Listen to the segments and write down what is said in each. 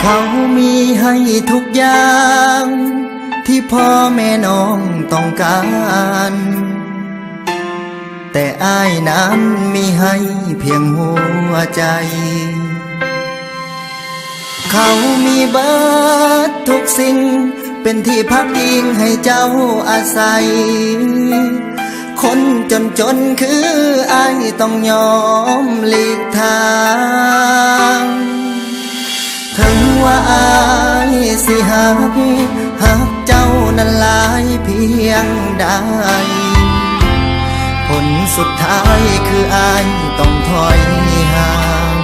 เขามีให้ทุกอย่างที่พ่อแม่น้องต้องการแต่อ้ายนั้นมีให้เพียงหัวใจเขามีเบิดทุกสิ่งเป็นที่พักพิงให้เจ้าอาศัยคนจนคืออ้ายต้องยอมหลีกทางถึงว่าอ้ายสิหักเจ้านั้นหลายเพียงใดผลสุดท้ายคืออ้ายต้องถอยห่าง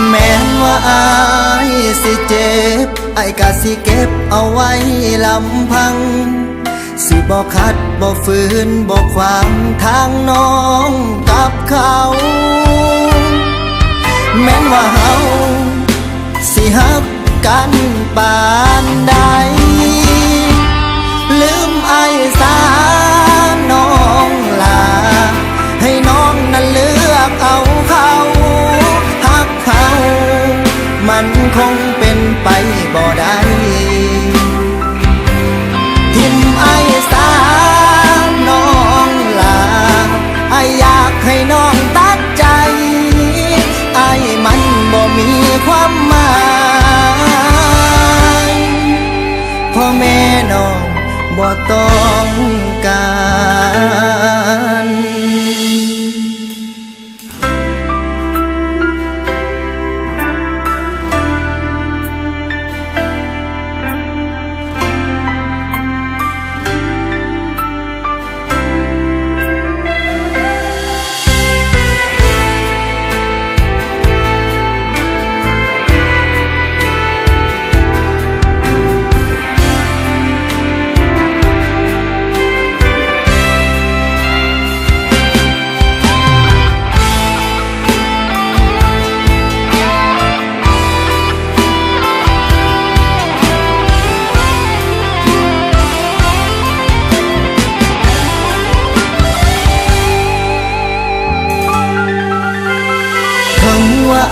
แม้ว่าอ้ายสิเจ็บอ้ายก็สิเก็บเอาไว้ลำพังสิบ่ขัดบ่ฝืนบ่ขวางทางน้องกับเขาแม้ว่าเฮาสิฮักกันปานใดลืมอ้ายสาน้องลาให้น้องนั้นเลือกเอาเขาฮักเขามันคงเป็นไปบ่ได้ทิมอ้ายสาน้องลาอ้ายอยากให้น้องตัดใจอ้ายมันบ่มีความหมายพ่อแม่น้องบ่ต้องการ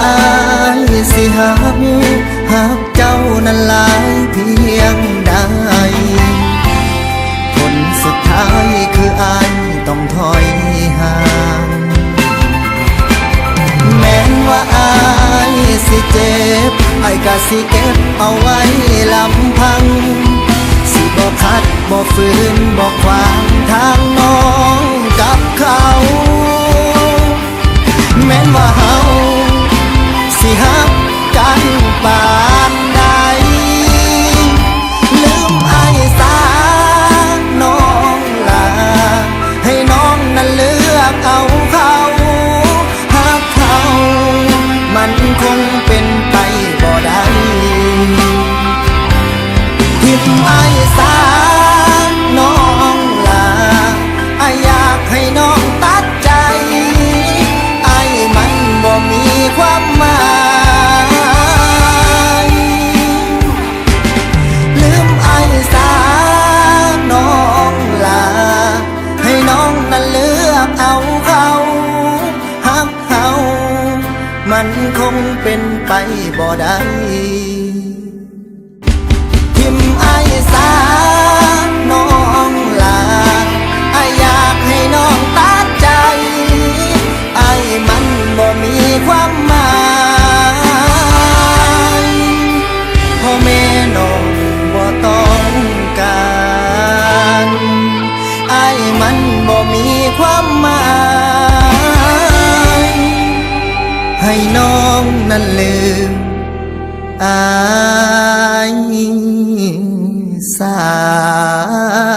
อ้ายสิหักเจ้านั้นหลายเพียงใดผลสุดท้ายคืออ้ายต้องถอยห่างแม้ว่าอ้ายสิเจ็บอ้ายก็สิเก็บเอาไว้ลำพังสิบ่ขัดบ่ฝืนบ่ขวางทางน้องกับเขาแม้ว่าเฮาสิฮักกันปานใดลืมอ้ายสาน้องลาให้น้องนั้นเลือกเอาเขาฮักเขามันคงเป็นไปบ่ได้ทิมอ้ายสาน้องลาอ้ายอยากให้น้องตัดใจอ้ายมันบ่มีความหมายลืมอ้ายสาน้องลาให้น้องนั้นเลือกเอาเขาฮักเขามันคงเป็นไปบ่ได้ทิมอ้ายสาน้องลาอ้ายอยากให้น้องตัดใจอ้ายมันบ่มีความหมายพ่อแม่น้องบ่ต้องการอ้ายมันบ่มีความหมายให้น้องนั้นลืมอ้ายสา